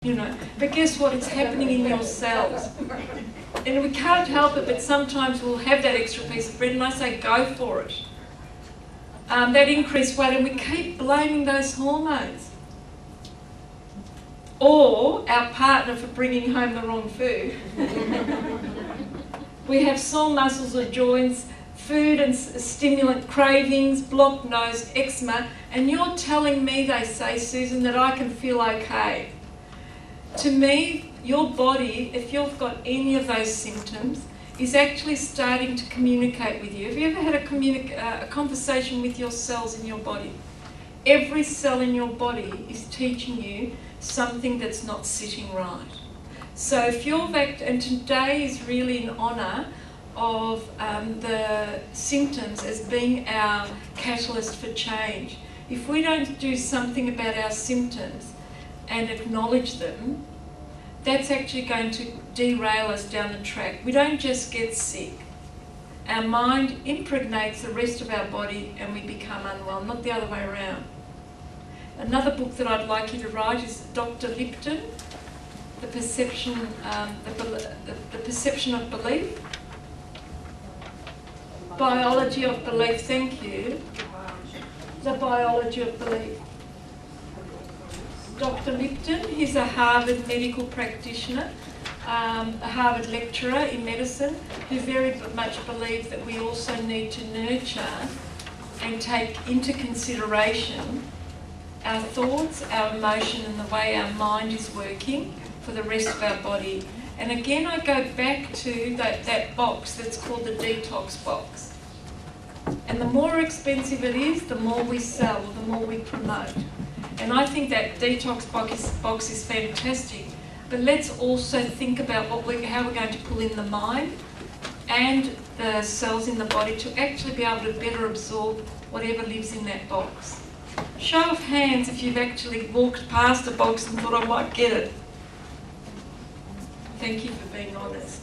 you know. But guess what? It's happening in your cells. And we can't help it, but sometimes we'll have that extra piece of bread and I say, go for it. That increased weight, and we keep blaming those hormones. Or our partner for bringing home the wrong food. We have sore muscles or joints, food and stimulant cravings, blocked nose, eczema, and you're telling me, they say, Susan, that I can feel okay. To me, your body, if you've got any of those symptoms, is actually starting to communicate with you. Have you ever had a conversation with your cells in your body? Every cell in your body is teaching you something that's not sitting right. So if you're and today is really in honour of the symptoms as being our catalyst for change. If we don't do something about our symptoms and acknowledge them, that's actually going to derail us down the track. We don't just get sick. Our mind impregnates the rest of our body and we become unwell, not the other way around. Another book that I'd like you to write is Dr. Lipton, The Perception of Belief. Biology of Belief, thank you. The Biology of Belief. Dr. Lipton, he's a Harvard medical practitioner, a Harvard lecturer in medicine, who very much believes that we also need to nurture and take into consideration our thoughts, our emotion, and the way our mind is working for the rest of our body. And again, I go back to that box that's called the detox box. And the more expensive it is, the more we sell, the more we promote. And I think that detox box is fantastic. But let's also think about how we're going to pull in the mind and the cells in the body to actually be able to better absorb whatever lives in that box. Show of hands if you've actually walked past a box and thought, I might get it. Thank you for being honest.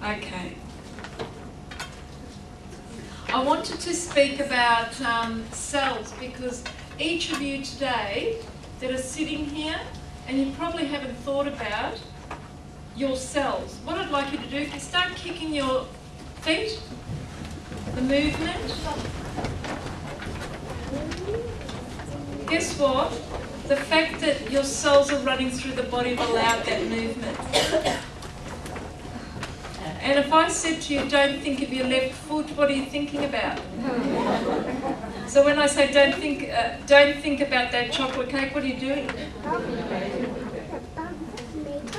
Okay. I wanted to speak about cells because each of you today that are sitting here, and you probably haven't thought about your cells. What I'd like you to do, if you start kicking your feet, the movement, guess what? The fact that your cells are running through the body have allowed that movement. And if I said to you, don't think of your left foot, what are you thinking about? So when I say don't think about that chocolate cake, what are you doing?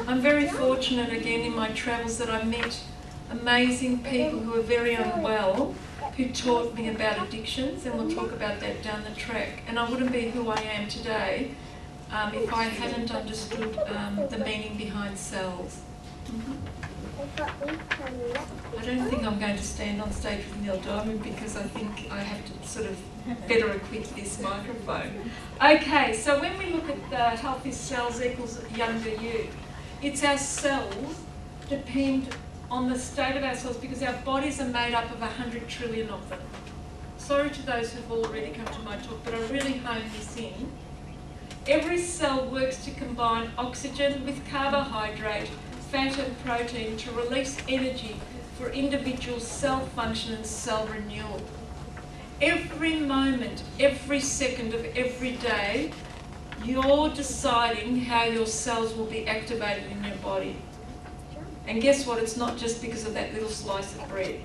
I'm very fortunate again in my travels that I met amazing people who are very unwell, who taught me about addictions, and we'll talk about that down the track. And I wouldn't be who I am today if I hadn't understood the meaning behind cells. I don't think I'm going to stand on stage with Neil Diamond because I think I have to sort of better equip this microphone. Okay, so when we look at the healthy cells equals younger you, it's our cells depend on the state of our cells because our bodies are made up of 100 trillion of them. Sorry to those who've already come to my talk, but I really hone this in. Every cell works to combine oxygen with carbohydrate, fat and protein to release energy for individual cell function and cell renewal. Every moment, every second of every day, you're deciding how your cells will be activated in your body. And guess what? It's not just because of that little slice of bread.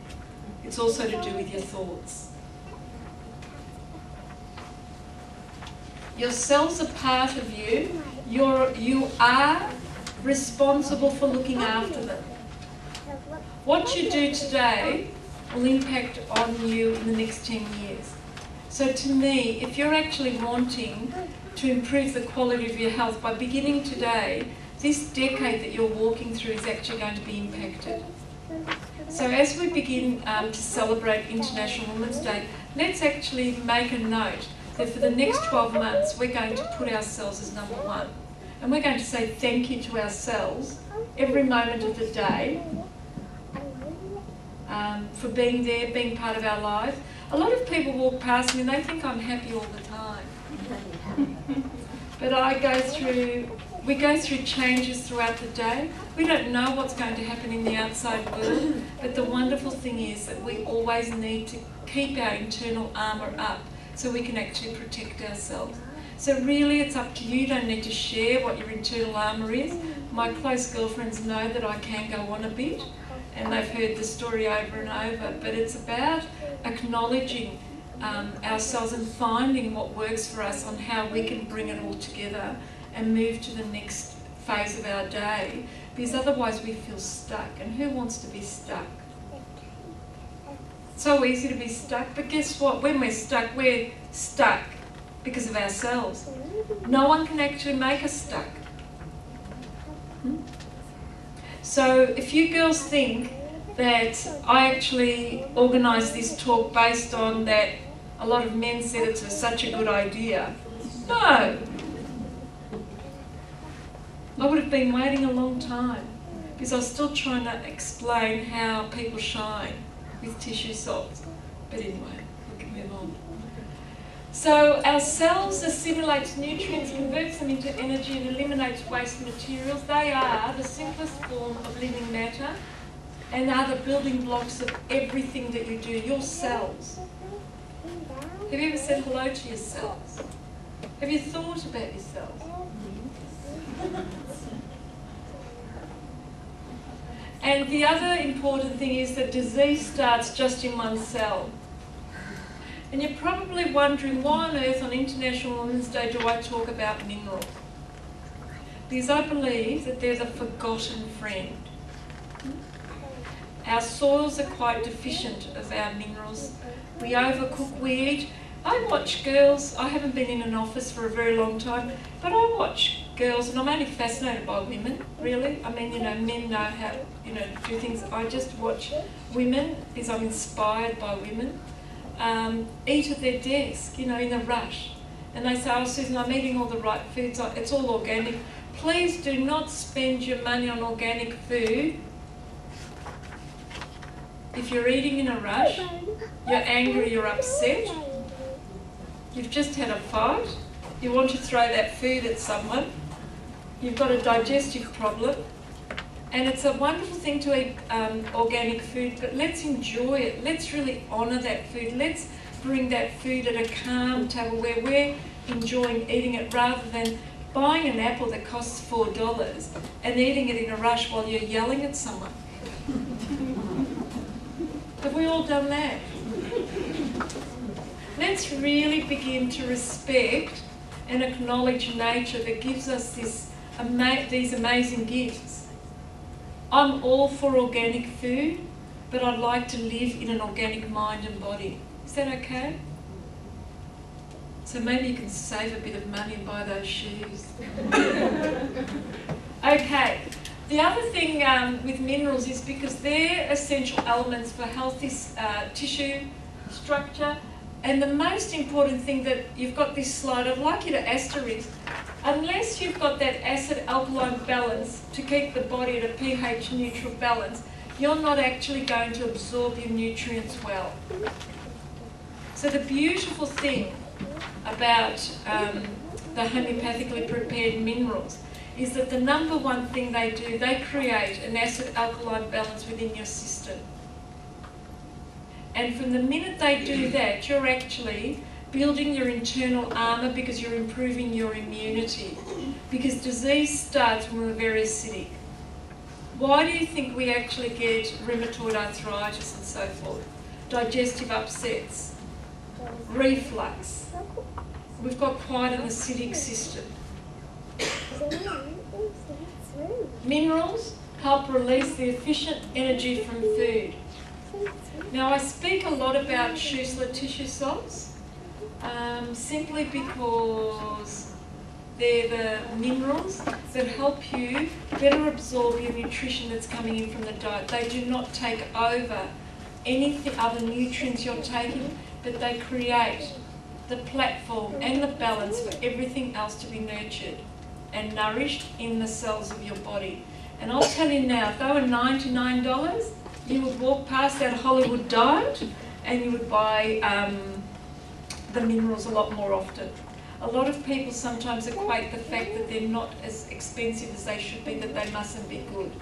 It's also to do with your thoughts. Your cells are part of you. You are responsible for looking after them. What you do today will impact on you in the next 10 years. So to me, if you're actually wanting to improve the quality of your health by beginning today, this decade that you're walking through is actually going to be impacted. So as we begin to celebrate International Women's Day, let's actually make a note that for the next 12 months we're going to put ourselves as number one. And we're going to say thank you to ourselves every moment of the day for being there, being part of our lives. A lot of people walk past me and they think I'm happy all the time. But I go through We go through changes throughout the day. We don't know what's going to happen in the outside world, but the wonderful thing is that we always need to keep our internal armour up so we can actually protect ourselves. So really it's up to you. You don't need to share what your internal armour is. My close girlfriends know that I can go on a bit, and they've heard the story over and over, but it's about acknowledging ourselves and finding what works for us on how we can bring it all together and move to the next phase of our day, because otherwise we feel stuck, and who wants to be stuck? It's so easy to be stuck, but guess what? When we're stuck because of ourselves. No one can actually make us stuck. So if you girls think that I actually organised this talk based on that a lot of men said it's such a good idea, no. I would have been waiting a long time because I was still trying to explain how people shine with tissue salts. But anyway, we can move on. So our cells assimilate nutrients, converts them into energy and eliminates waste materials. They are the simplest form of living matter and are the building blocks of everything that you do, your cells. Have you ever said hello to your cells? Have you thought about your cells? And the other important thing is that disease starts just in one cell. And you're probably wondering, why on earth on International Women's Day do I talk about minerals? Because I believe that they're the forgotten friend. Our soils are quite deficient of our minerals. We overcook, we eat. I watch girls, I haven't been in an office for a very long time, but I watch girls, and I'm only fascinated by women, really. I mean, men know how, to do things. I just watch women because I'm inspired by women. Eat at their desk, in a rush. And they say, oh, Susan, I'm eating all the right foods, it's all organic. Please do not spend your money on organic food if you're eating in a rush, you're angry, you're upset, you've just had a fight, you want to throw that food at someone, you've got a digestive problem, and it's a wonderful thing to eat organic food, but let's enjoy it. Let's really honour that food. Let's bring that food at a calm table where we're enjoying eating it rather than buying an apple that costs $4 and eating it in a rush while you're yelling at someone. Have we all done that? Let's really begin to respect and acknowledge nature that gives us these amazing gifts. I'm all for organic food, but I'd like to live in an organic mind and body. Is that okay? So maybe you can save a bit of money and buy those shoes. Okay. The other thing with minerals is because they're essential elements for healthy tissue structure, and the most important thing that you've got this slide, I'd like you to asterisk, unless you've got that acid-alkaline balance to keep the body at a pH neutral balance, you're not actually going to absorb your nutrients well. So the beautiful thing about the homeopathically prepared minerals is that the number one thing they do, they create an acid-alkaline balance within your system. And from the minute they do that, you're actually building your internal armour because you're improving your immunity. Because disease starts when we're very acidic. Why do you think we actually get rheumatoid arthritis and so forth? Digestive upsets, reflux. We've got quite an acidic system. Minerals help release the efficient energy from food. Now I speak a lot about Schussler tissue salts simply because they're the minerals that help you better absorb your nutrition that's coming in from the diet. They do not take over any other nutrients you're taking, but they create the platform and the balance for everything else to be nurtured and nourished in the cells of your body. And I'll tell you now, if they were $99, you would walk past that Hollywood diet and you would buy the minerals a lot more often. A lot of people sometimes equate the fact that they're not as expensive as they should be, that they mustn't be good.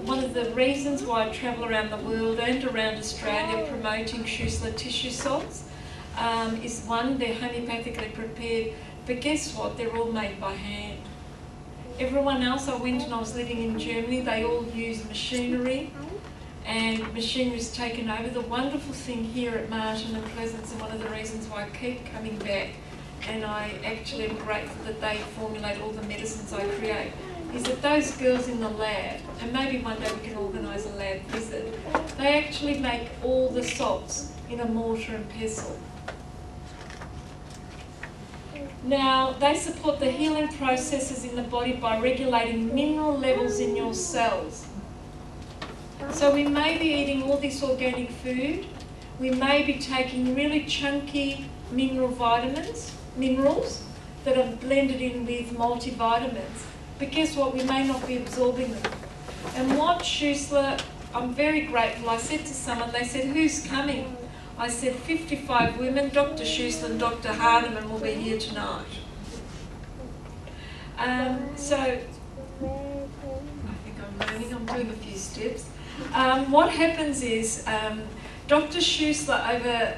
One of the reasons why I travel around the world and around Australia promoting Schussler tissue salts is one, they're homeopathically prepared, but guess what? They're all made by hand. Everyone else, I went and I was living in Germany, they all use machinery, and machinery's taken over. The wonderful thing here at Martin and Pleasance, and one of the reasons why I keep coming back, and I actually am grateful that they formulate all the medicines I create, is that those girls in the lab, and maybe one day we can organise a lab visit, they actually make all the salts in a mortar and pestle. Now, they support the healing processes in the body by regulating mineral levels in your cells. So we may be eating all this organic food, we may be taking really chunky minerals that are blended in with multivitamins, but guess what, we may not be absorbing them. And what Schussler, I'm very grateful, I said to someone, they said, who's coming? I said, 55 women, Dr. Schussler and Dr. Hahnemann will be here tonight. So, I think I'm learning, I'm doing a few steps. What happens is, Dr. Schussler over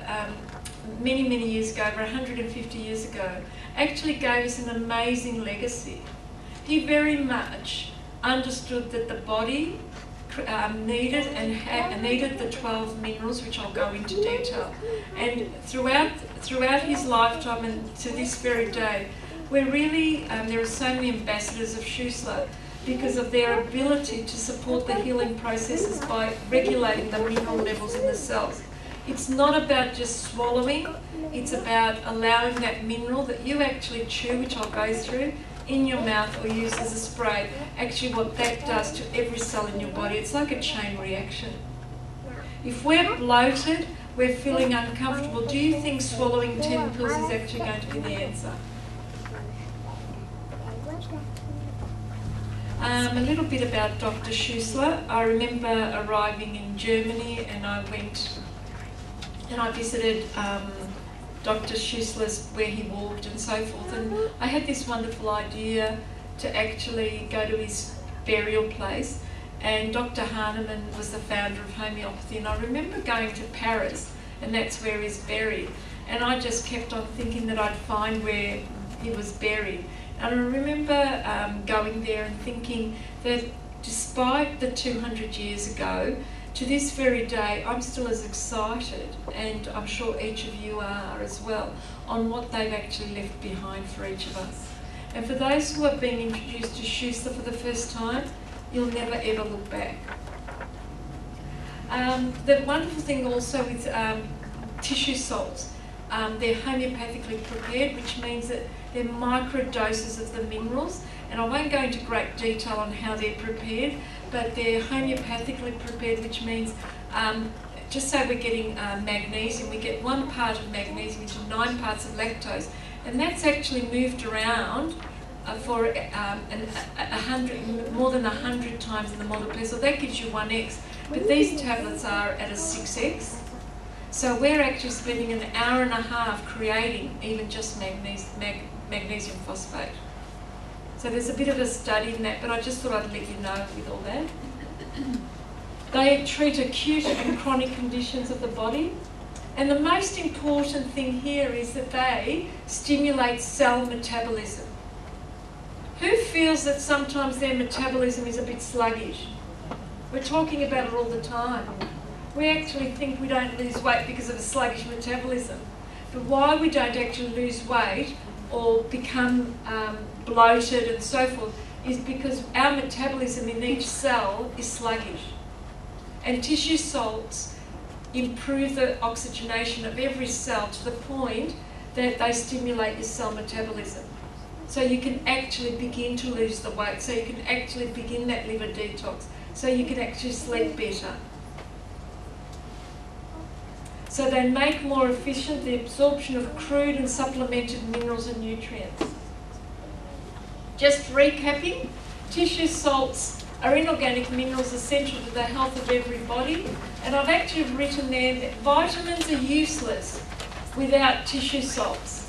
many, many years ago, over 150 years ago, actually gave us an amazing legacy. He very much understood that the body needed the 12 minerals, which I'll go into detail. And throughout his lifetime and to this very day, we're really, there are so many ambassadors of Schussler because of their ability to support the healing processes by regulating the mineral levels in the cells. It's not about just swallowing, it's about allowing that mineral that you actually chew, which I'll go through, in your mouth or use as a spray, actually what that does to every cell in your body. It's like a chain reaction. If we're bloated, we're feeling uncomfortable, do you think swallowing 10 pills is actually going to be the answer? A little bit about Dr. Schussler. I remember arriving in Germany and I went and I visited Dr. Schussler's where he walked and so forth, and I had this wonderful idea to actually go to his burial place, and Dr. Hahnemann was the founder of homeopathy, and I remember going to Paris and that's where he's buried, and I just kept on thinking that I'd find where he was buried. And I remember going there and thinking that despite the 200 years ago, to this very day, I'm still as excited, and I'm sure each of you are as well, on what they've actually left behind for each of us. And for those who are being introduced to Schussler for the first time, you'll never ever look back. The wonderful thing also with tissue salts, they're homeopathically prepared, which means that they're micro doses of the minerals, and I won't go into great detail on how they're prepared, but they're homeopathically prepared, which means, just say we're getting magnesium, we get 1 part of magnesium into 9 parts of lactose, and that's actually moved around for more than 100 times in the multiplier, so that gives you 1x, but these tablets are at a 6x. So we're actually spending an hour and a half creating even just magnesium phosphate. So there's a bit of a study in that, but I just thought I'd let you know with all that. They treat acute and chronic conditions of the body. And the most important thing here is that they stimulate cell metabolism. Who feels that sometimes their metabolism is a bit sluggish? We're talking about it all the time. We actually think we don't lose weight because of a sluggish metabolism. But why we don't actually lose weight or become bloated and so forth is because our metabolism in each cell is sluggish. And tissue salts improve the oxygenation of every cell to the point that they stimulate your cell metabolism. So you can actually begin to lose the weight, so you can actually begin that liver detox, so you can actually sleep better. So they make more efficient the absorption of crude and supplemented minerals and nutrients. Just recapping, tissue salts are inorganic minerals essential to the health of every body, and I've actually written there that vitamins are useless without tissue salts.